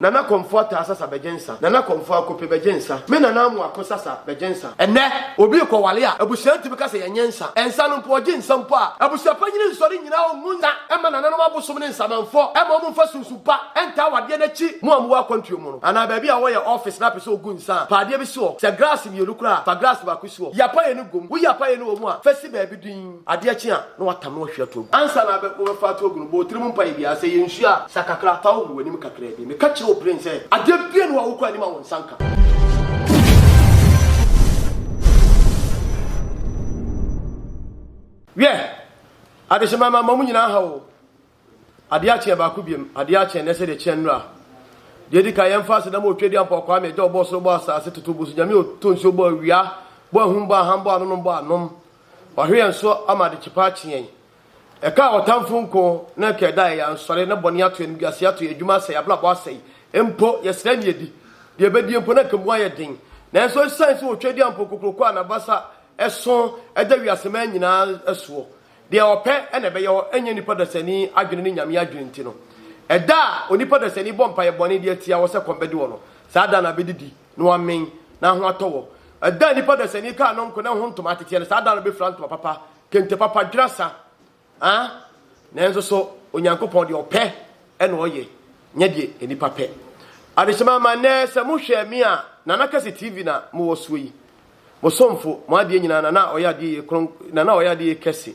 Nana Okomfo ta asasa bejensa. Nana Okomfo akope bejensa. Me nana mu akosasa bejensa. Ene obi ko wale a abusuanti beka se yenyensa. Ensa no mpo jensa mpo a abusuapanyini nsori nyina o munza. Ema nana no mabosom ne nsamanfo. Ema o mfa sunsupa. Enta wade na chi mu amu akwantuo mu no. Ana baabi a wo ye office na pese ogunsa. Paade bi so. Se grass mi olukura. Fa grass ba kuso. Yapaye no gum. Wo yapaye no mu a. Fesi baabi din. Ade achi a no watam no hwe to. Ansa na be ko fa to ogunu bo tirim mpa bia se yensu a sakakra fa wo wanim kakra bi. Me ka o prince ade bien wa wokura ni ma won sanka ade shema ma mamu nyina ha o ade a che ba ku biem ade a che ne se de che nura de di ka yemfa se da mo twedi ampa kwa me de obo so bo asase tutubu so nyame o tonso bo awia bo ahumba hambo anu no bo anom wa hwe enso ama de chipa chien e ka otamfo nko na ke da ya nsore na boni ato en guase ato adwuma se ya bla bo asai empo yesra ni edi de be di empo na kemu aye den na enso science wo twedi ampo kokroko anabasa eso eda wiasema nyina eso de ope ene be yo enye nipa da sani adwene ni nyame adwene nti no eda onipa da sani bompa ye bone de atia wo se kombedi wo no sa da na bedidi no amen na ho atowo eda nipa da sani ka no nko na ho ntomate tie sa da no be front papa kente papa dwasa na enso so onyankopon de ope ene oye nye de enipa pe adeshema mane se mo hwe mi a nana Kesse TV na mo woso yi mo somfo mo ade nyina nana oyade kron nana oyade Kesse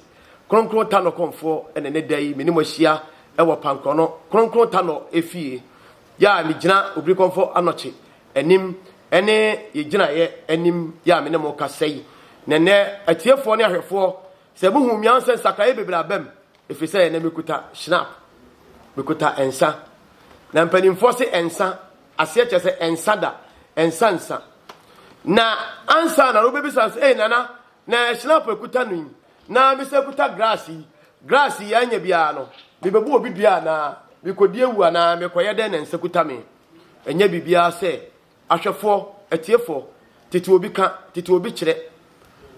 kronkron ta no Okomfo ene ne dai meni mo hia e wo pankrono kronkron ta no efie ya mi gina obri Okomfo Anokye enim ene ye gina ye enim ya meni mo kasai nene atiefo ne ahwefo se mo hu mianse sakaye bebra bam efise ne mekuta snap mekuta ensa na mpanimfo se ensa ase che ensa da ensansa na ansa na robebi sans nana na snap ekuta nu na mi se ekuta grass ya nya bia no bi bebu obi bia na bi kodie wu na me koye den na nsekuta me enya bibia se ahwefo atiefo tete obi ka tete obi kire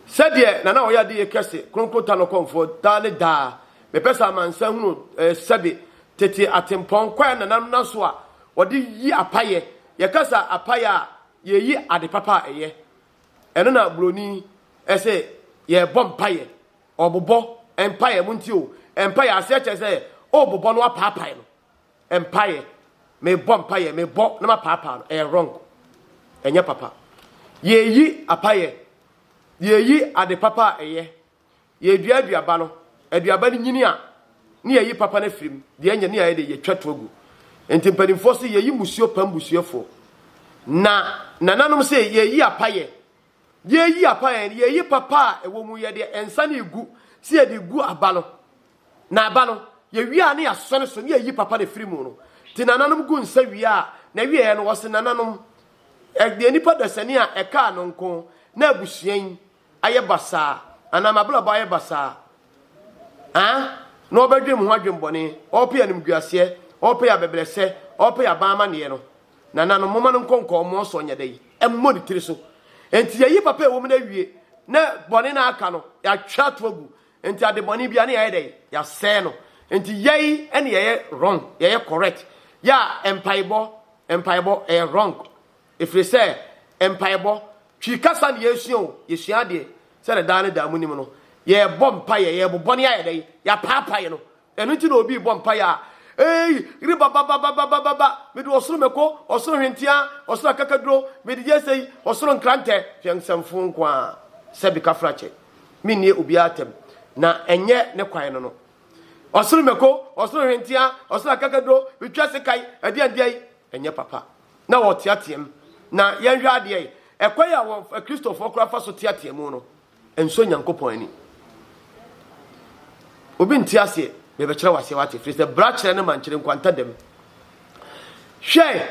sadie nana oyade Kesse kronkota no Okomfo ta ne da me pesa mansa hunu sabe tete atempon kwa na nan naso a wode yi apaye ye kasa apaye a ye yi ade papa eye eno na broni ese ye bompaye obobo empaye munti o empaye ase che obobo no apapaye no empaye me bompaye me bo na mapapa no wrong enye papa ye yi apaye ye yi ade papa eye ye duaduaba no aduaba ni nyini a ni ye yi papa na firim de anya ni aye de ye twato agu enti mpanimfo se ye yi musuo pam busuefo na nananom se ye yi apaye ye yi papa ewo mu ye de ensa na egu se ye de gu abalo na abalo ye wi a na ya sone so ni ye yi papa na firim no ti nananom gu nsa wi a na wi ye no wo se nananom de nipa da sani a eka no nko na abusuan aye basa ana mabla ba aye basa no bedwem ho adwembone ope anim guase ope ya bebrese ope ya baama ne no nana no moma no nkonko mo so nya dai emmo ni tiri so enti yayi papa e wo me na wie na bone na aka no ya twa to agu enti ade bone bia na ya dai ya se no enti yayi ene ye wrong ye correct ya empaibo wrong if they say empaibo twi kasa ne yesuo yesua de se na dan da munim no ye bompa ye bobone ya dai ya papa ye no enu ti na obi bompa ya ri baba me do osoro meko osoro hwentia osoro kakaduro me di yesei osoro nkrante hwensamfu nkwa se bika frache me nie obi atem na enye ne kwan no osoro meko osoro hwentia osoro kakaduro bitwa se kai ade enye papa na wo tiatem na yenhwa ade ekwa ya wo Christopher kura fa so tiatem no enso nyankopon ani obi ntiase be be kire wase wate free se bra kire ne mankire nkwanta dem hwe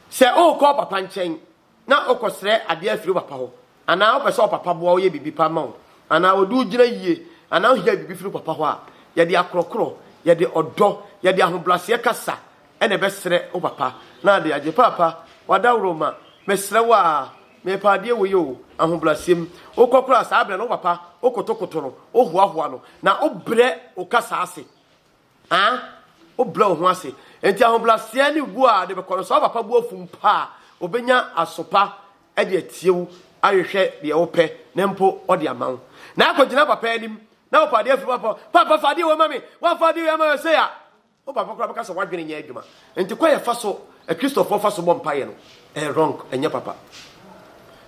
se o ko papa nchen na okosre ade afiri papa ho ana o pese o papa bo o ye bibi pa ma o ana odu gina yie ana o hia bibi firi papa ho a ye de akrokro ye de odo ye de ahoblase kasa ene be sre o papa na de age papa wadawro ma mesre wa me paade wo yo ahobrasem okokura sa abre no papa okotokoto no ohuahoa no na obre okasa ase o blow ho ase enti ahobraseɛ ne gu a de bɛkɔ no so papa bu ofum pa obenya asopa e de atiewu ahwehwɛ de wo pɛ na mpo o de amawo na akɔgyina papa anim na papa de afi papa fa de wo mami wa fa de wo mami say ya o papa kora bɛka sɛ wadwene nya adwuma enti kwa yɛ fa so a Christopher fa so bɔ mpaye no wrong enya papa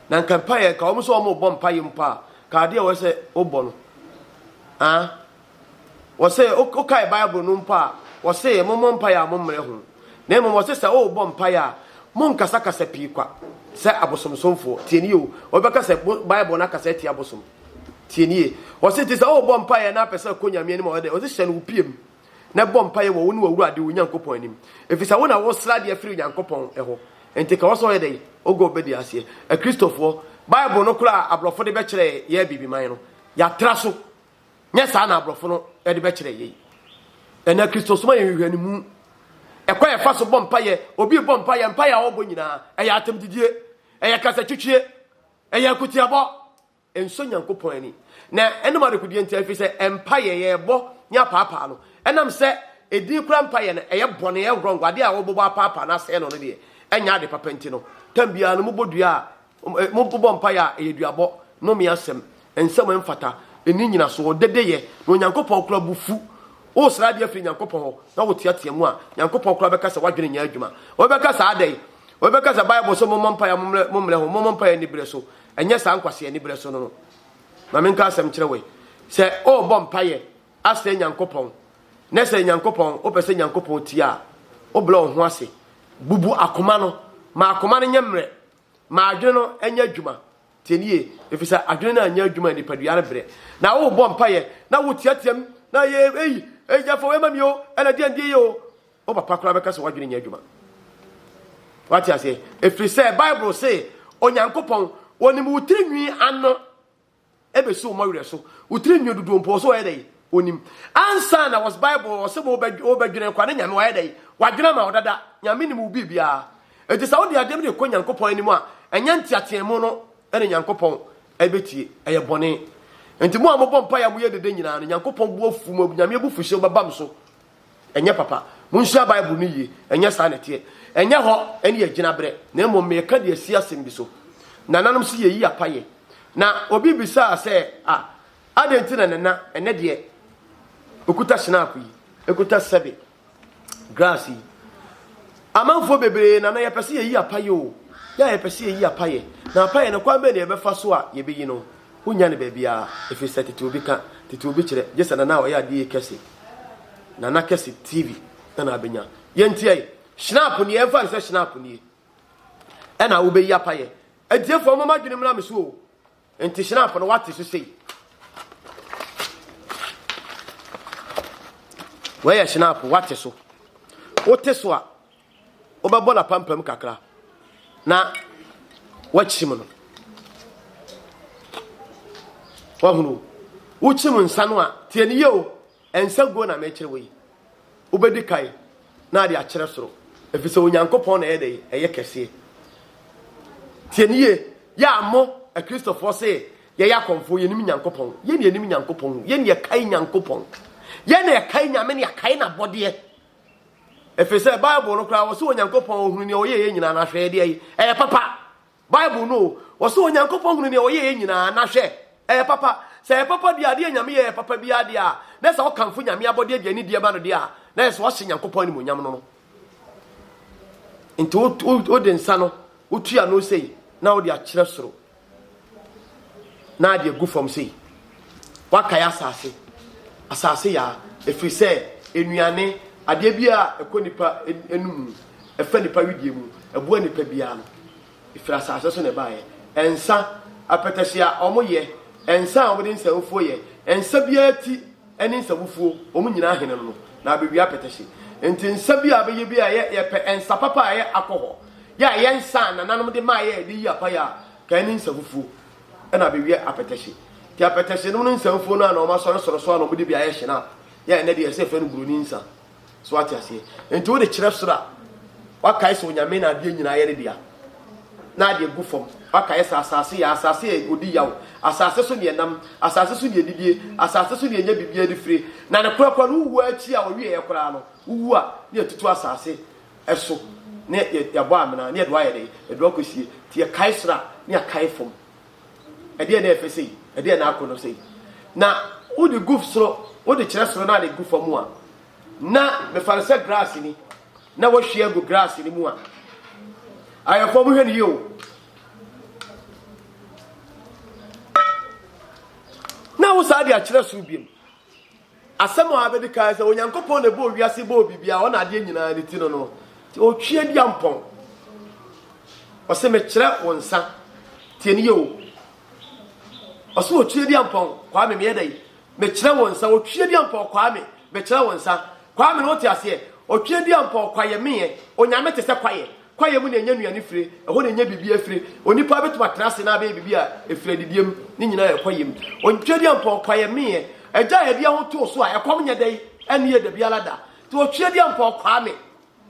na nka mpaye ka o mo so o mo bɔ mpaye mpa ka de wo sɛ o bɔ no wo sɛ o kai Bible no mpa wo sɛ mo mpaye a mo mmerɛ ho na mo sɛ sɛ o bɔ mpaye a mo nkasa kasa pii kwa sɛ abosomsomfo tieni o bɛka sɛ Bible na kasa tie abosom tieni wo sɛ ti sɛ o bɔ mpaye na pɛ sɛ konyame ni mo de o sɛ hyɛ no piem na bɔ mpaye wo woni wawura de wo Nyankopɔn anim efisa wo na wo sra de afiri Nyankopɔn ɛho enti ka wo so yɛ de ogo obedi ase a Christopher Bible no kura abrofo de bɛkyerɛ yɛ bibiman no ya tra so nyɛ saa na abrofo no de bɛkyerɛ yɛ ɛna Christopher so ma yɛ hwehwani mu ɛkɔ yɛ fa so bɔ mpaye obi bɔ mpaye a wo bɔ nyina ɛyɛ atem didie ɛyɛ kasa twitwie ɛyɛ akutiabɔ enso Nyankopɔn ani na ɛnum adekudie ntia fi sɛ mpaye yɛ bɔ nya paapa no enam se edi kura mpaye na eye bone ye wrong ade a wo bobo papa na se no de enya ade papa nti no tambia no mobodua mo bobo mpaye a eye duabo no me asem ensem emfata eni nyina so dedeye no Nyankopɔn kura bufu o sra de afiri Nyankopɔn ho na wo tiatia mu a Nyankopɔn kura beka se wadwene nya adwuma wo beka sa adai wo beka sa Bible so mo mpaye mo mre ho mo mpaye ni bere so enye sa nkwase ni bere so no ma menka asem kyerɛ we se o bo mpaye ase Nyankopɔn nese Nyankopɔn o pese Nyankopɔn tia o blo ho ase bubu akoma no ma akoma no nyemre ma adwene no enya adwuma tienie efisa adwene na anya adwuma ni padua bre na wo bɔ mpaye na wo tiatiam na ye jafo we mami o ela die yo o papa kora beka so wadwene nya adwuma wati ase efisa Bible say o Nyankopɔn woni mu tirinwi ano ebeso mo werɛ so utirinwi dudu mpo so yɛ onim ansa na was Bible o se mo obadwene kwa na nyame wa yɛ wadwene ma odada nyame ni mu bibia enti sa wo de adem de ko Nyankopɔn ani mu a enya ntiatiemu no ene Nyankopɔn ebetie eye bone enti mo amobɔ mpa ya mo ye dede nyina no Nyankopɔn bu afu mo nyame bu fuhye babam so enye papa mo nhyia Bible ni ye enye sa na tie enye ho ene ye gina bre na mo me ka de asi asem bi so na nanom si ye yi apaye na obi bisa se adenti na nana ene de okuta snap yi okuta sebe grass yi amanfo bebre na ye pese ye yi apaye o ya ye pese ye yi apaye na apaye na kwa be na ye befa so a ye beyi no unya ne bebia efi set Tete obi ka Tete obi kire je sana na o ya de Kesse na Kesse TV na abenya ye ntie snap ni e fa se snap ni e na wo be yi apaye etiefo mo madwene mra me so o enti snap no wate so sei where snap wate so wote so a obabo na pampam kakra na wachim no wahunu uchim nsa no a tie ne yo Nsa Guo na me kire we obedi kai na de a kire soro efise Onyankopɔn na yede eye Kesse tie ne ye ya mo a Christopher say ye ya Okomfo ye nim Nyankopɔn ye ne nim Nyankopɔn ye ne kai Nyankopɔn ye ne kai nyame ne kai na bode efise Bible no kra wo so Onyankopɔn hunu ne oye nyina na hwe de papa Bible no wo so Onyankopɔn hunu ne oye nyina na hwe papa se papa dia de nyame ye papa bia de a na se Okomfo nyame abode de ani de ba no de a na se wo hye Nyankopɔn ni mo nyam no nti o de nsa no wo tua no sei na wo de a kire soro na de gu fam sei wakaya asase ya efiri se enuane ade bia ekonipa enum efa nipa widie mu ebu nipa bia no efiri asase so ne baaye ensa apetahia omoye ensa omde nsawufo ye ensa bia ti eni nsawufo omu nyina ahene no na abewia apetahia enti nsa bia beye bia ye pe ensa papa ye akoho ya ye nsa na nanom de ma ye de yi apaya ka eni nsawufo na abewia apetahia ti apetahia no nsawufo no na o ma soro so na omde bia ye hye na ya ene de ye se fe no guru ni nsa so ati ase enti wo de kire sora wakai so nyame na ade nyina ye dia na ade gu fom wakai sa asase odi yawo asase so ne nam asase so ne didie asase so ne nya bibia de fire na ne kura no wu achi a wo wie ye kura no uwa ne tutu asase eso ne ya bo amena ne do ayede e do akosie ti ya kaisra ne ya kaifom e de na efese e de na akono sei na wo de goof soro wo de kire soro na de goof mu a na me farese grass ni na wo hwe agu grass ni mu a ayefo mu hwe ni yo na wo sa de a kire so biem asemo abedi kai se onyankopon na bo wiase bo bibia o na ade nyina ne ti no o twie di ampon o se me kire wonsa tie ni yo o se o twie di ampon kwa me dai me kire wonsa o twie di ampon kwa me kire wonsa kwa me no ti ase o twie di ampon kwa ye me onyame te se kwa ye mu na enya nuane fire ho na enya bibia fire onipa betuma trase na be bibia efire didiem ni nyina ye kwa ye mu o twie di ampon kwa ye me eja ye bia ho to so a ekom nya dai ene ye da bia lada to o twie di ampon kwa me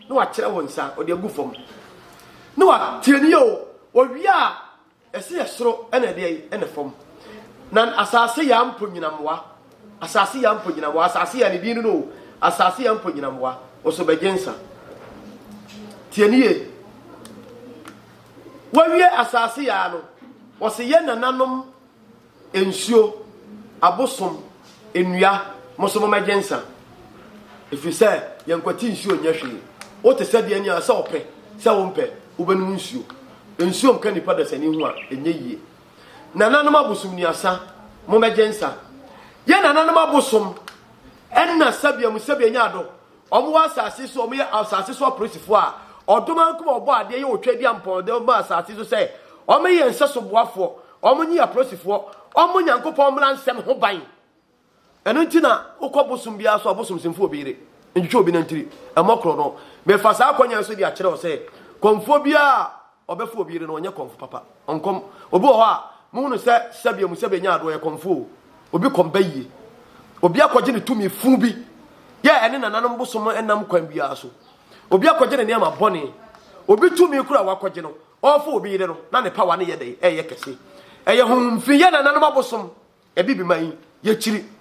no wa kire wonsa o de agu fom no wa tieni yo o wi a ese yesoro ene de ene fom na asase ya mpo nyinamwa asase ya mpo nyinamwa asase ya ne din no asase ya mpo nyinamwa o so begensa tieni ye wa wi asase ya no o se ye nananom ensuo abosom enua mosomo magensa efise yankwati nsuo nya hwe o te se de ani asa ope se wo mpe ubenu nsuo mka nipa da sani hu a enye yie nananom abosom ni asa mo magensa ye nananom abosom enna sabia nya ado omo asase so omo ye asase so operesifo a odoma nkom obo ade ye otwadi ampon de omo asase so se omo ye nseso boafo omo nyi aperesifo omo nyankopon mra nsem ho ban eno ntina ukobosom bia so abosom semfo obire ntwetwe obi nantiri emokro no me fa sa akonya so dia kire o se konfo bia obefo obire no onye konfo papa onkom obi ho a mu no se sabia mu sabia nya ado ye konfo obi komba yie obi akogye ne tumi fu bi ye ene nananom bosom enam kwan bia so obi akogye ne niam abone obi tumi kura wakogye no ofo obire no na ne power ne ye dai eye kese eye humfi ye nananom abosom ebi bi man ye chiri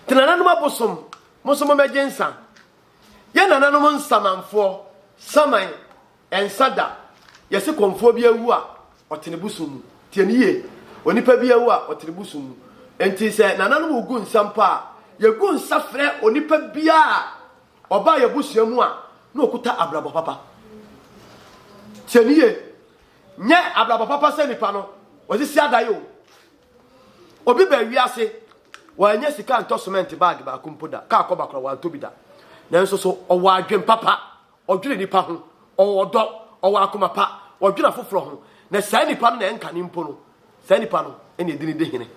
tenananom abosom mosom magensa ye nananom nsamanfo saman ensada yesi konfo bi awu a otene busum tieniye onipa bi awu a otene busum enti se nananom ogu nsampa ye gu nsafre onipa bia oba ye busuamu a na okuta abrabo papa tieniye nye abrabo papa se nipa no osisi adayo obi ba wiase wanya sika nto cement bag ba kumpoda ka akoba kro wa tobida nanso so owa adwen papa odwere nipa ho owodo owa akoma pa odwere foforo ho na sai nipa no na enka ni mpo no sai nipa no ene edini de hene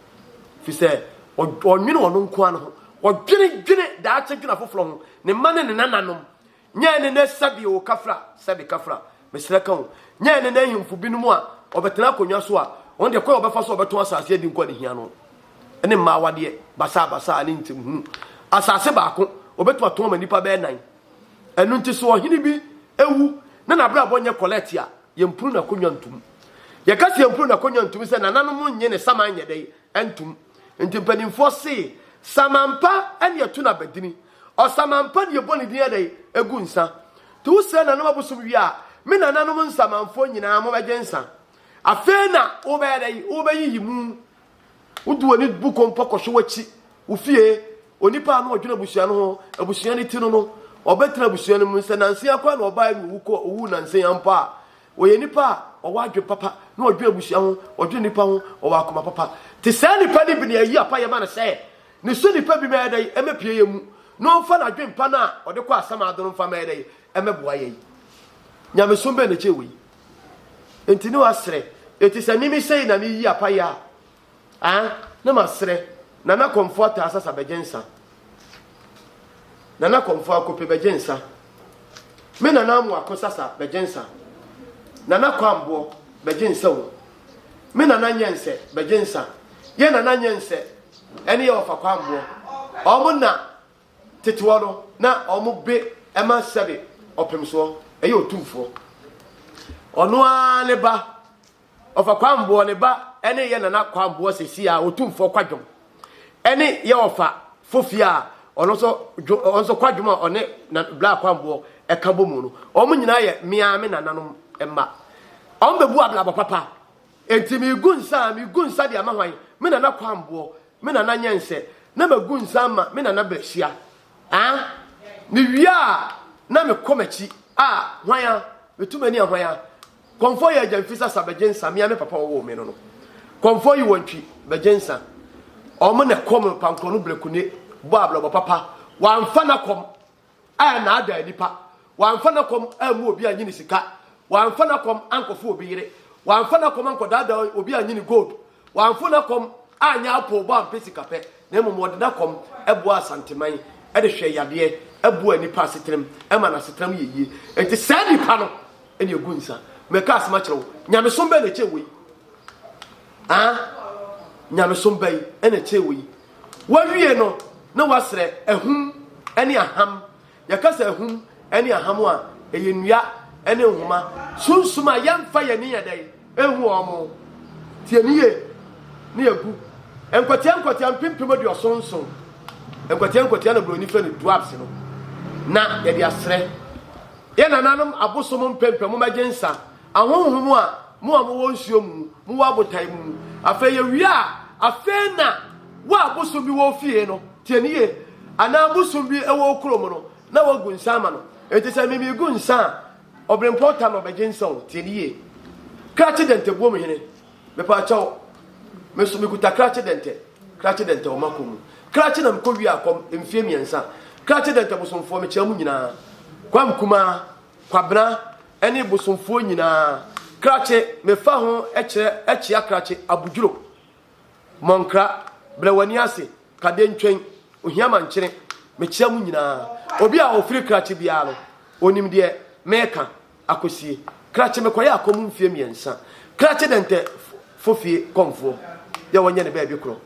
fi se onwene wono nko an ho odwene da ache dwena foforo ho ne mane ne nananom nya ne na sabi o kafra sabi kafra mesra kan nya ne na himfu binumu a obetena konwa so a on de kwa obefa so obeto asase adi nko ne hia no ene ma wade basa ani ntim asase baako obeto ato ma nipa be nan enu nti so ohini bi ewu na bra bonye collect a yempuru na konwa ntum ye kasi yempuru na konwa ntum se nananom nye ne saman nye dai entum nti mpanimfo se samampa ene etu na badini o samampa de boni din dai egu nsa tu se nananom abusum wi a me nananom nsamanfo nyina mo bagensa afena obedai obeyi mu udu oni buko mpoko hwe wachi ufie onipa no odwena busua no ho abusua ni ti no obetra busua no munse nanse akwa na oba ni wuko owu nanse yampa oye nipa owadwe papa na odwena busua ho odwena nipa ho owakoma papa te sa nipa ni bi na yi apa ye ma na se ne so nipa bi ma dai emepie ye mu no mfa na dwe mpa na ode kwa asama adoro mfa ma dai emeboa ye nyame so mbe na chewi entini wasre etisa nimi sei na mi yi apa ya na masre na na comfort asasa begensa na comfort akope begensa me na na mu akosasa begensa na kwambo begensa wo me na nyense begensa ye na nyense ene ye ofa kwambo omo na tetewo na omo be ema sebe opemso eye otumfo ono ale ba ofa kwambo ne ba ene ye na kwambo sesi a otumfo kwadwom ene ye ofa fofia onso kwadwuma one na black kwambo e ka bomu no omo nyina ye mia me nananom emma on bebu ablabo papa enti mi gunsa de amahwan me nana kwambo me nana nyense na magunsa ma me nana brehia ni wia na me komachi hwan betumani ahwan Okomfo ya jamfisa sabejensa mia me papa wo me no Okomfo yi wontwi bejensa omo na kom pankro blekune bo ablabo papa wamfa na kom na ada nipa wamfa na kom amu obi anyi ni sika wamfa na kom ankofo obi yire wamfa na kom ankodada obi anyi ni gold wamfa na kom anya apo bo ampesika pe na emom na kom ebo Asante man de hwe yade ebo nipa setrem ema na setrem yeye enti sa nipa no ene egunsa meka asema kyerɛw nyamesom bɛ na kyɛwe nyamesom bɛ ene kyɛwe wawie no na wasrɛ ehum ene aham yakasa ehum ene aham a eyenua ene nhoma sunsuma yamfa ye ne yɛdai ehu omo tieniye ne yagu enkotia mpimpim de osonson enkotia na broni fe ne duaps no na ye de asrɛ ye nananom abosom mpempem mo magensa ahonhom a mo wo nsuo mu mo wa botai mu afa ye wi afa na wa abosom bi wo fie no tieniye ana abosom bi ewo krom no na wa gunsa ma no enti se mi gunsa obrempota no magensa o tieniye krache dente bo mo hene me pa chawo me so me kuta krache dente o makomu krache na mko wi akom emfie miensa krache dente bosomfo me chamu nyina kwam kuma kwabna ene bosomfo nyina krache me fa ho echia krache abudwuro monkra brewani ase kade ntwen ohiama nkyere me chamu nyina obi a ofiri krache bia no onim de meka akosie krache me koya akom mfie miensa krache dente fofie komfo ya wonye ne ba bi kro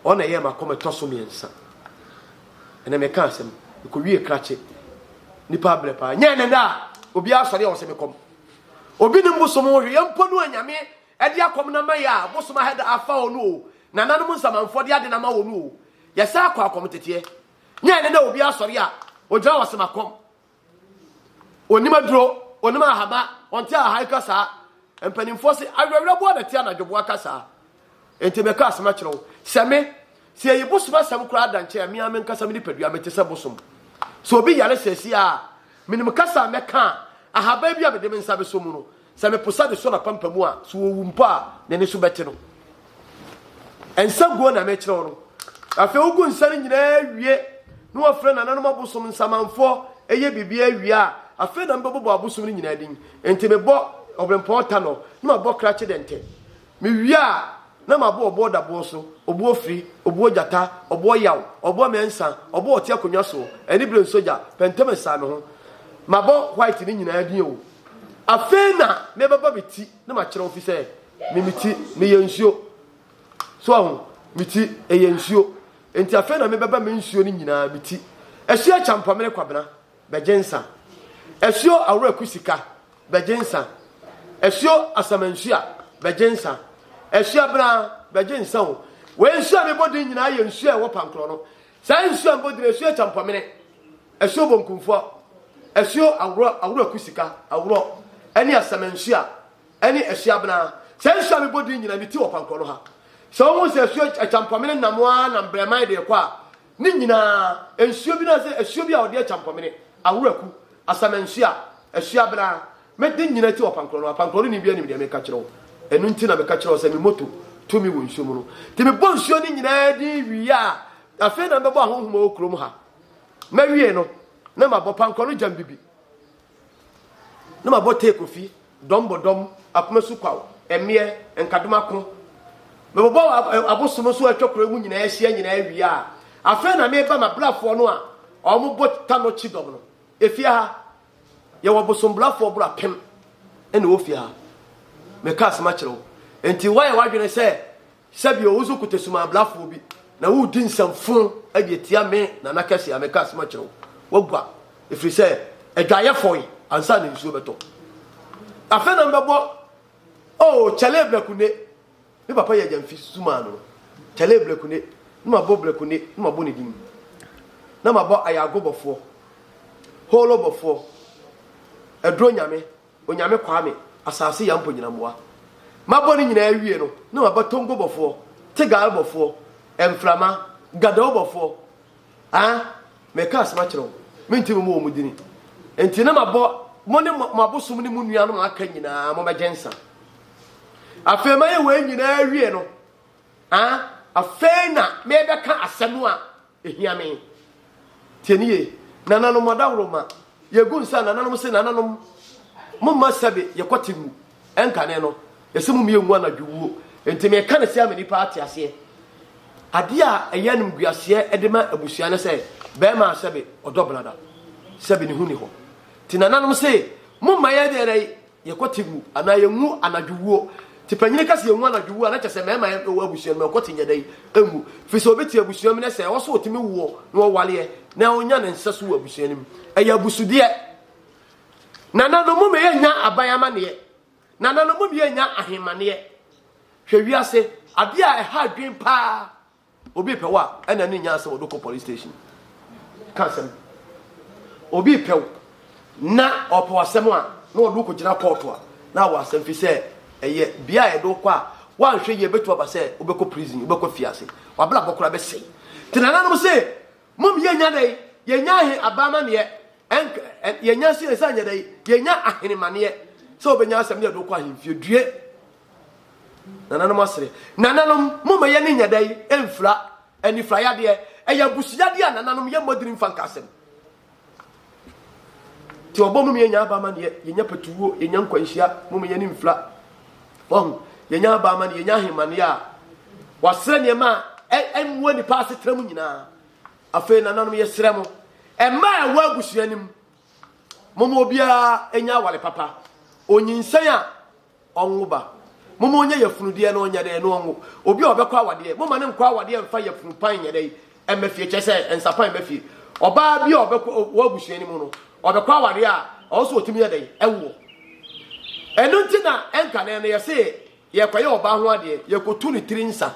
ona ye makom toso miensa ene me ka asem ko wie krache nipa brepa nya ne da obi asori o se mekom obi ne mbosom wo hwe mpo no anyame e de akom na maya bosom ha da afa onu na nanom nsamanfo de ade na ma wonu ye sa akwa akom tete nya ne da obi asori a ogira wo se makom onima duro onima ahaba onte a haika sa empanimfo se awewere bo da tia na dwobo aka sa enti me ka asema kyerɛw sɛme se ye bosom asɛm kura danche a mia men kasa me ni padua mete sɛ bosom so obi yale sesi a minim kasa meka ahaba bi abede me nsa be so mu no se me posa de so na pampamu a so wu mpo a ne ne so bete no Nsa Guo na me kyerɛw no afi ogu nsa ne nyina wie no wafre na nanom abosom nsamanfo eye bibia wie a afi na mbebo abosom ne nyina din enti me bo obrempota no na bo krache dente me wie a na mabo obo da bo so obo ofri obo jata obo yaw obo mensa obo ote akonwa so eni bre soja pentem sa me ho mabo white ni nyina din o afena me baba beti na ma kire ofi se me miti me yensuo so ho miti eyensuo enti afena me baba me nsuo ni nyina miti ehia champamere kwabena bejensa ehio awura kusika bejensa ehio asamansua bejensa ehia bra bejensa o we nsua me bodi nyina ye nsua e wo pankro no sa nsua bodi ehia champamere ehio bonkumfo ehio awura kusika awura eni asamansua eni ehia bra sa nsua me bodi nyina miti wo pankro no ha so wo se ehio champamere namoa na bremai de kwa ni nyina ensuo bi na se ehio bi a ode champamere awura ku asamansua ehia bra me din nyina ti wo pankro no ni bia ni de me ka kire wo enu nti na me ka kire wo se me moto to mi wo nsuo mu no ti me bo nsuo ni nyina di wi a afi na me bo ahohoma okrom ha ma wie no na ma bo pankro no jam bibi na ma bo take ofi dom apomasu kwawo emie enkadoma ko me bo abosom so atwakoro mu nyina ahia nyina wi a afi na me ba ma blafo no a omo bo tano chidom no efia ha ye wo bosom blafo bra pem ene wo fia me ka asema kyerɛw enti why wadwene sɛ sabi ozo kutesuma blafo bi na wo di nsamfo adetia me na na Kesse a me ka asema kyerɛw wogba efiri sɛ adwaye foi ansa na nsuo beto afa na mbebo chale blakune me papa ye jamfi suma no chale blakune no mabo blakune no mabo ne dim na mabɔ ayago bɔfoɔ holo bɔfoɔ ɛduro nyame onyame kwame asase ya mpo nyina mmoa mabɔ ni nyina awie no na mabɔ tongo bɔfoɔ tegal bɔfoɔ emframa gadaw bɔfoɔ meka asema kyerɛw mentimi mo mu dini enti na mabɔ mo ne mabosum ne mu nua no aka nyina mo bɛgyensa afema ye we nyina awie no afei na mebɛka asɛm a ehia me tienie nananom madawroma yegu nsa nananom se nananom mumma sabe yekwatemu enkane no yesemu miengu anadwuwo enti me ka ne se ameni pa ate ase ade a eyanum guase edema abusua ne se be ma sabe odoblada sabe ni huni ho ti nananom se mumma ye de yekwatemu ana yengu anadwuwo ti panyine kase yengu anadwuwo na kyese me ma abusua me kwatinya dai emu fi so beti abusua me ne se wo so otimi wo no wale na onya ne nsa so abusua nim eya busude nananom me yenya abayama ne nananom me yenya ahemane hwe wiase ade a eha adwen pa obi pewa ena ne nya asem odoko police station kansem obi pew na opo asem a na odoko gina court a na wa asem fi se eye bia edoko a wan hwe ye betu aba se obeko prison obeko fiase wabla bokora be sei tinananom se mum yenya dai yenya ahe abama ne yenya si esanya dai yenya ahenemane so obenya asem ne edoko ahemfie due nananom asre nananom mum ye ne nya dai emfra anifra ya de eya busuya de nananom ye modrin fankasem ti obom mum yenya abama ne yenya patuwo yenya nkwanhia mum ye ne mfra yenya abama ne yenya ahemane a wasre ne ma enwo ni pa asetram nyina afei nananom ye sremo emma ewa abusuanim momo obia enya wale papa onyinsan a onwoba momo onye yafunude na onya de no onwo obi obekwa awade momo ne nkwa awade mfa yafunu pan nyede emafie kyese ensapan emafie oba bia obekwa abusuanim no obekwa awade a oso otimi yede ewo enu ntina enka ne ne yese yekwaye oba ho ade yekotu ni trinsa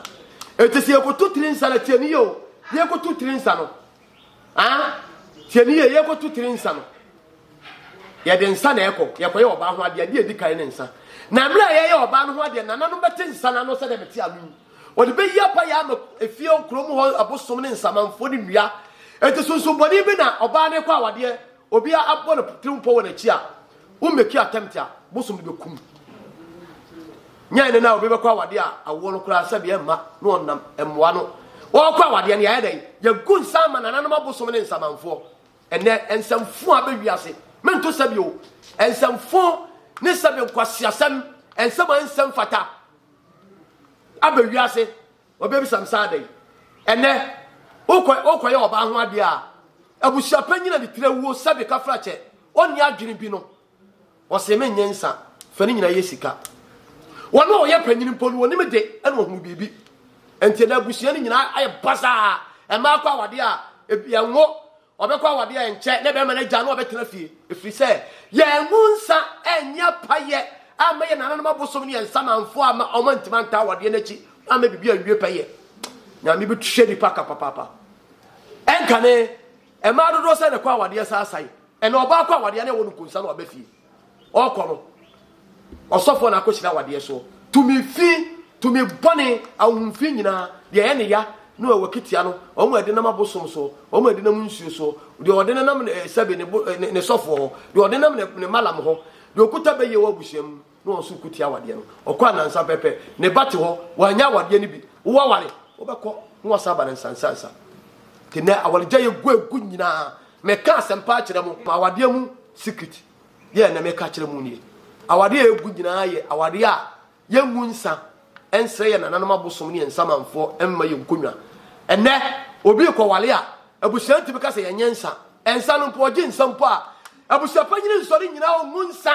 etisi yekotu trinsa na tieni yo yekotu trinsa no tieni yekotu trinsa no yede nsa na eko yekwaye oba ho ade ade edikan ne nsa na mra ye oba no ho ade na nanu bete nsa na no se de meti alu odi be ya pa ya efie okrom ho abosom ne nsa manfo ni nua etisunsun boni bi na oba ne kwa awade obi abɔ no trimpo wɔ na chi a umeki attempt a bosom de bekum nyaane na obi bekwa awade a awo no kura sabe emma no onam emwa no wo kwa awade ne ya dai ya gun sama na nanom abosom ne nsa manfo ene ensamfo abewiase mento sabe o ensamfo ne sabe kwasiasam ensam ensam fata abewiase obi samsa dai ene okoye oba ho ade a abusia panyina de tirawo sabe kafrache oni adwene bi no wose me nyensa fani nyina yesika wono oye panyini mpo no onim de ene ohu bibi enti na abusia ni nyina aye basa e ma kwa wade a ebianwo obekwa wade a enche ne be manager no obetena fie efri se ye ngunsa enya paye amaye nananom abosom ne ensa manfo ama omantima nta wade na chi ama bibi awie paye nya me bi tuhwe di paka papa enka ne e ma dodo se ne kwa wade sa asai ene oba kwa wade ne wonu kunsa no obefie okono osofo na akoshira wade so tumi bone ahumfi nyina de ye ne ya no wakitia no omo ade na mabosom so omo ade na munsuo so de ode na nam sabe ne sofo ho de ode na ne malam ho de okuta be ye wa busiam no so kutia wade no okwa nansa pepe ne bate ho wanya wade ne bi wo ware obekọ no wasaba ne sansansa kene awalija ye gu nyina me ka asempa akire mu awade mu secret ye na me ka akire mu nie awade ye gu nyina ye awade a ye ngunsa ensre ye nananom abosom ne ensamanfo emma ye nkonwa ene obi ko wale a abusanti be ka se ye nyensa ensa no mpo oje nsampo a abusapa nyine nsori nyina o ngunsa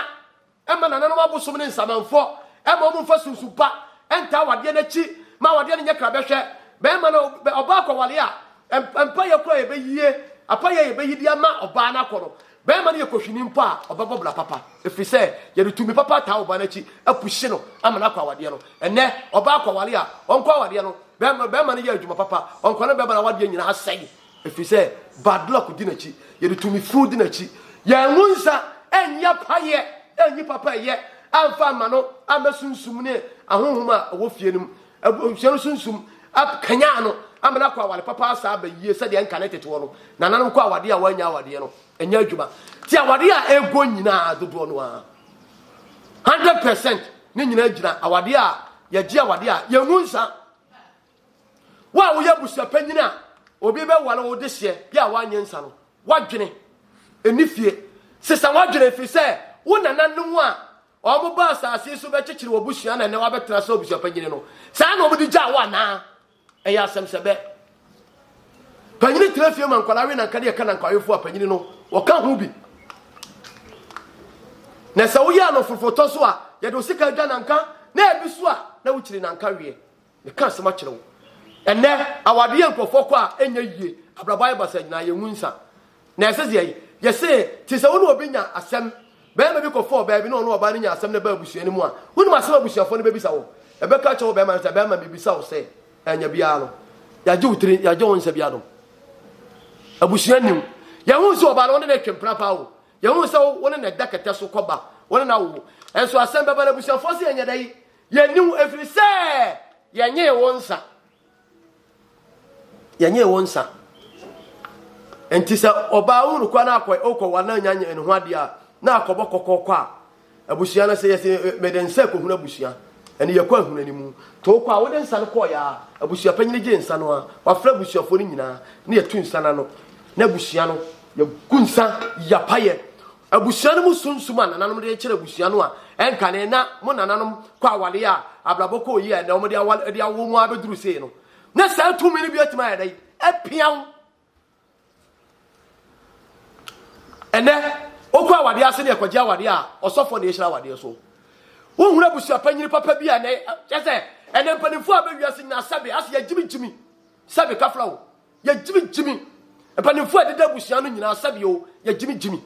emma nananom abosom ne ensamanfo emma o mfa sunsupa enta awade na chi ma awade ne nyekra behwe be ma no oba ko wale a empa ye kura ye be yie apa ye be yidi ama oba na koro be ma ne ye kohwini mpo a obabo bla papa efi se ye tumi papa ta oba na chi apuhye no ama na kwa awade no ene oba kwa wale a onko awade no be ma ne ye adwuma papa onko no be ma na awade nyina asai if you say bad luck di na chi ye de tumi fu di na chi ye nunsa enya paye enyi papa ye amfa ma no amasunsun ne ahohoma wo fie nim abuhye sunsun ap kanya no amana kwa wale papa asa ba yie se de enka ne tete wo no nananom kwa awade a wanya awade no enya adwuma ti awade a ego nyina dodo no a 100% ne nyina gyina awade a ye gi awade a ye nunsa wa wo ye busu panyina obi be wale wo de hye bia wanye nsa no wadwene enifie sesa wadwene fi se wo nananom a omo ba asase so be kyekire wo busua na ne wa betra so busu panyine no sa na omo di gya wa na eya asem sebe panyine trafie man kwala we na nkade ka na nkwayefo panyine no wo ka ho bi na sa wo ya no fofoto so a ye do sika gya na nka na ebiso a na wo kyire na nka wie ne ka sema kyere wo ene awade ye nkofo kwa enya yie abrabai basa nyina ye ngunsa na eseze ye se ti se wo no obinya asem be ma bi kofo ba bi no no oba nya asem na ba abusua ni mu a wo no asem abusuafo no be bisa wo e be ka che wo be ma bi bisa wo se enya bia no ya je utiri ya je wonse bia no abusua nim ya hu so oba no ne twempra pa wo ya hu so wo ne dakete so koba wo ne na wo enso asem be ba na abusuafo se enya dai ye nim efiri se ye nye wonsa yenye wonsa entisa oba unu kwa na akwa okwa na nyanya enu hwade a na akobọ kokokọ a abusua na se yese medensa ko huna abusua ene yakwa huna ni mu to kwa wo de nsa no ko ya abusua panyine je nsa no a wafra abusuafo ni nyina na yetu nsa na no na abusua no ya gunsa ya paye abusua no musunsum a nananom de kire abusua no a enka ne na mo nananom kwa awale a ablaboko yi a na mo de awale de awo mu abeduru sei no na sa tu mini bi atima ya dai epian ene okwa awade ase ne ekwaje awade a osofo ne ehira awade so wo hura busua panyini papa bi a ne chese ene mpanimfo abewia se na sabe ase ya jimi sabe kafla wo ya jimi mpanimfo adeda busua no nyina sabe o ya jimi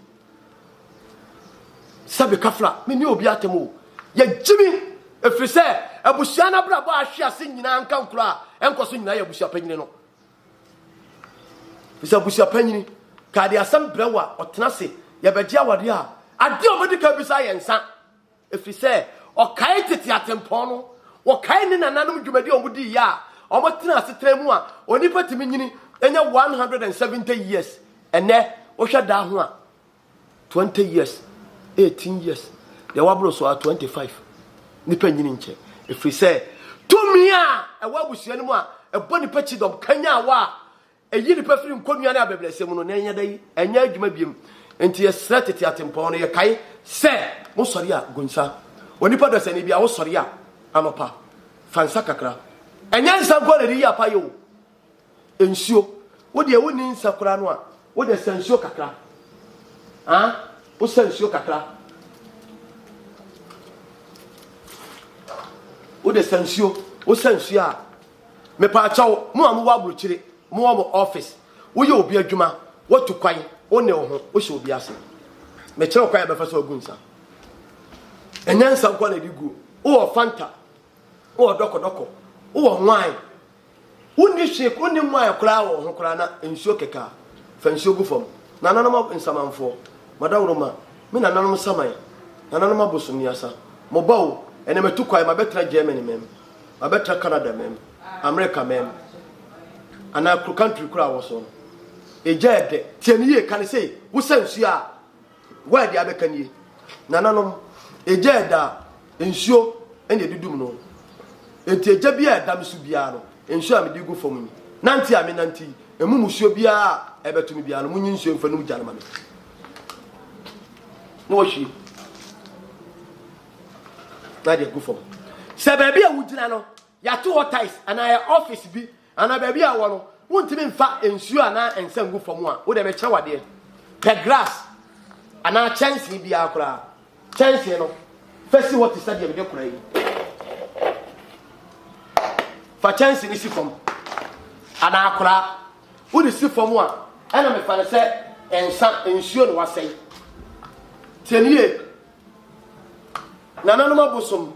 sabe kafla me ni obi atemo ya jimi efrise abusua na bra ba ahwe ase nyina nka nkura enkoso nyina ya busua panyini no bisa busua panyini ka de asam brawa otena se ya begia wade a ade obedika bisa yensa efrise okai tete atempon no okai ne nananom dwumadi omudi ya omotena ase tremu a onipa timi nyini enya 170 years ene ohwa da ho a 20 years 18 years de wabro so a 25 nipa nyini nche efrise tumi a ewa busua ni mu a ebo nipa chidom kanya wa eyi nipa firi nkonua na abeblesem no na enya dai enya adwuma biem enti ye Tete atempon no ye kai se mo sori a gonsa onipa do se ni bia wo sori a anopa fansa kakra enya nsa go le ya pa yo ensuo wo de wo ni nsa kura no a wo de sansuo kakra wo sansuo kakra wo de sansuo wo sansuo a me pa chawo mo amu wa abrochire mo wo office wo ye obi adwuma wo tu kwan wo ne ho wo hye obi ase me kire kwan be fa so agunsa enya nsa kwa na digu wo fanta wo doko wo nwan wo ni hye ko ni nwan kura wo ho kura na ensuo keka fa nsuo gu fam na nanom nsamanfo madawroma me na nanom saman na nanom abosom ni asa mo bawo ene metu kwai ma betra Germany mem ma betra Canada mem America mem ana country kura wo so ejede tianiye kan sei wo sansu a word ya bekanie na nanom ejeda ensuo ene dudum no enti eja bia dam su bia no ensuo a me digu fom ni nanti a me nanti emu musuo bia ebetumi bia no munyi nsuo mfa no gya ma me no washi na de gu fom se baby a wugina no ya to hotais ana ya office bi ana baby a wo no wontimi mfa ensuo ana ensa gu fom a wo de me kye wade pe grass ana chance bi akura chance no first what is that de kura yi fa chance ni si fom ana akura wo de si fom a ana me fa ne se ensa ensuo no wasai tienie nananom abosom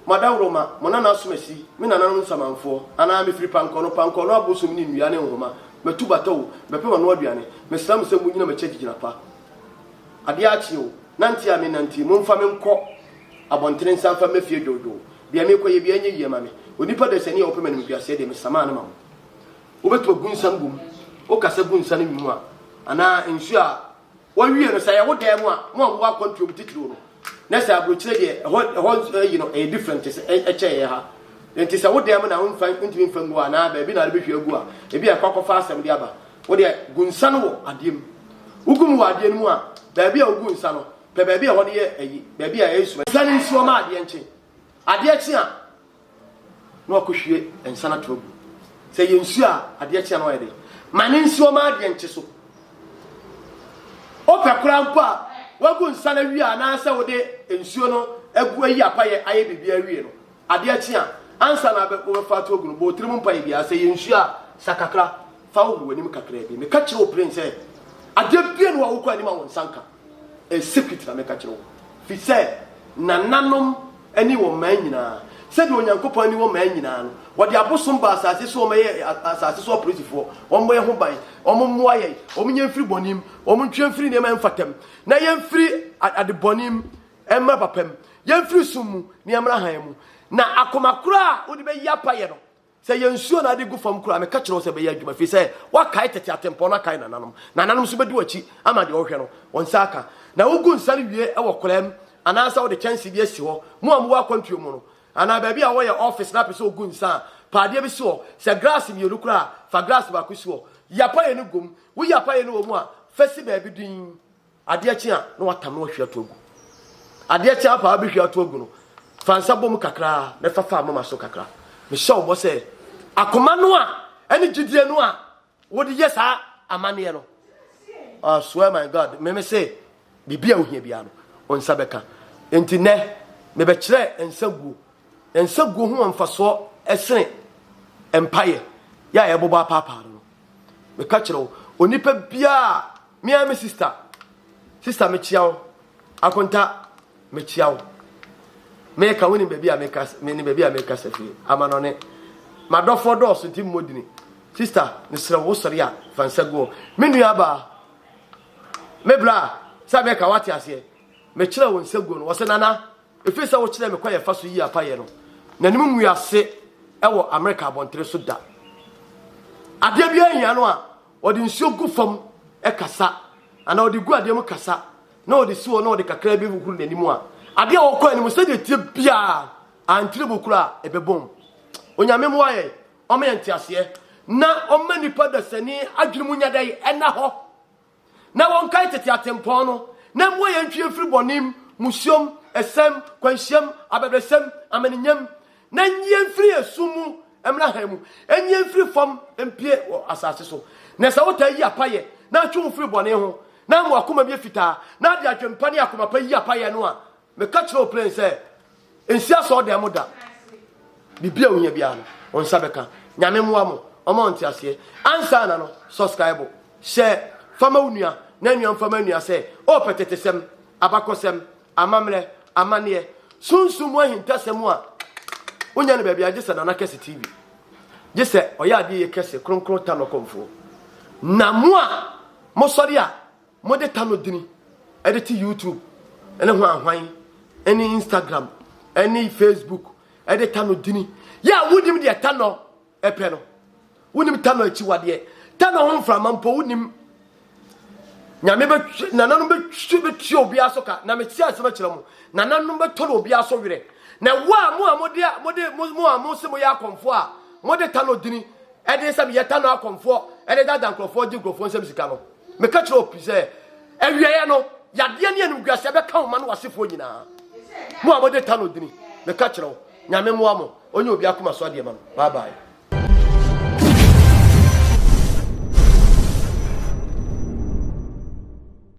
madawroma monana asomasi me nananom samanfo ana me firi panko no abosom ni nua ne nhoma metu bato me pe wano aduane me sram se mu nyina me cheki gina pa ade achi o nanti ame nanti mo mfa me nkọ abontere nsa mfa me fie dodo bia me koye bia nye yie ma me onipa de sene ope manim biase de me sama na ma wo beto gunsan gum o kasa gunsan mi mu a ana nsu a wo wie no say wo dem a mo wa control titiro no na say abrochire de you know a different eche ha enti say wo dem na wo mfa ntimi mfa ngu ana ba bi na be hwe agu a e bi akwakofa asem de aba wo de gunsan wo adem ugum wo adem mu a ba bi a gunsan no pe ba bi a wo de yi ba bi a yesu san nsuo ma ade enche ade eche a no akohwie ensana to agu say yensu a ade eche na wo de mane nsuo ma ade enche so o pe kura mpo a wagu nsana wi a na asa wo de nsuo no agu ayi apaye aye bibia wi no ade eche a ansa na be ko fa to agu no bo tirim mpa bia say yensu a sakakra fa wo wanim kakra bi me ka kire o prince ade bia no wo ko anim a won sanka a secret na me ka kire wo fi say nananom ani wo man nyina se de onyankopon ani wo man nyina no wo de abosom ba asase so o meye asase so operation o mo ye ho ban o mo mo aye o mo nyamfiri bonim o mo ntwamfiri ne ma mfatam na yamfiri ade bonim emma papam yamfiri sumu ne amra han mu na akomakura wo de be yapaye no se yensuo na de gu fam kura me ka kire wo se be ya adwuma fi se wa kai tete atempo na kai nananom so be di wachi ama de wo hwe no won saka na wo gu nsare wie e wo kolam anasa wo de chance bi asi ho mo amwa kwantuo mu no ana ba bi a wo ye office na pese ogu nsa paade bi so se grass mi yelukura fa grass ba ku so yapa ye no gum wo yapa ye no mu a fesi ba bi din ade achi a no watam no hwe atogu ade achi a pa bi hwe atogu no fa nsa bom kakra na fa mama so kakra me show bo se akoma no a eni gidie no a wo de yesa amane no I swear my God me say bibia ohia bia no onsa beka enti ne me be kire Nsa Guo ho amfaso esene empire ya ye boba papa no me ka kire onipa bia me am sister me chiawo akonta me chiawo me ka woni baby a me ka me ni baby a me ka safi amano ne madofo do so tim modini sister ne sere wo sore a fa Nsa Guo me nua ba me bra sabe ka wati ase me kire wo Nsa Guo no wo se nana efisa wo kire me kwa ye fa so yi apaye no na nimu muase ewo America abontere so da ade bia hia no a odi nsuo gu fam kasa ana odi gu ade mu kasa na odi siwo na odi kakra bi hukuru nanimu a ade a wokọ animu se de tie bia antire bokura ebebom onyame mu aye o me ntiase na o manipa da sani adwumu nyadai ena ho na won kai tete atempo no na mo ye ntwe firi bonim musyom esem kwanhyem abebresem amaninyam na nyemfiri esumu emra hamu enyemfiri fam empie asase so na sa wota yi apaye na twum firi bone ho na mo akoma bi fita na de atwempa ne akoma pa yi apaye no a me ka kire o plan say ensia so de amoda bibia ohia bia no on sabeka nyame moa mo omo ntiase ansa na no subscribe share fama unua na nua fama unua say o petetesem abakosem amamre amane sunsumu ahintasem a onya ne bia agese na Kesse TV gese oya ade ye Kesse kronkron ta no Okomfo na mo a mo sori a mo de ta no dini edit YouTube ene ho ahwan ene Instagram ene Facebook edit ta no dini ya wudim de ta no epe no wunim ta no achi wade ta no ho mframa mpo wunim nyame be nananu be twi obi asoka na me tia asema kire mo nananu be tolo obi aso were na wa mo se mo ya Okomfo a mo de tano dini e de se me ya tano Okomfo e de dadan krofo di krofo nsem sika no me ka kire opi se ewieye no ya de ne anu guase be ka ma no wasefo nyina mo de tano dini me ka kire nyame mo amo onye obi akoma so de ma no bye bye.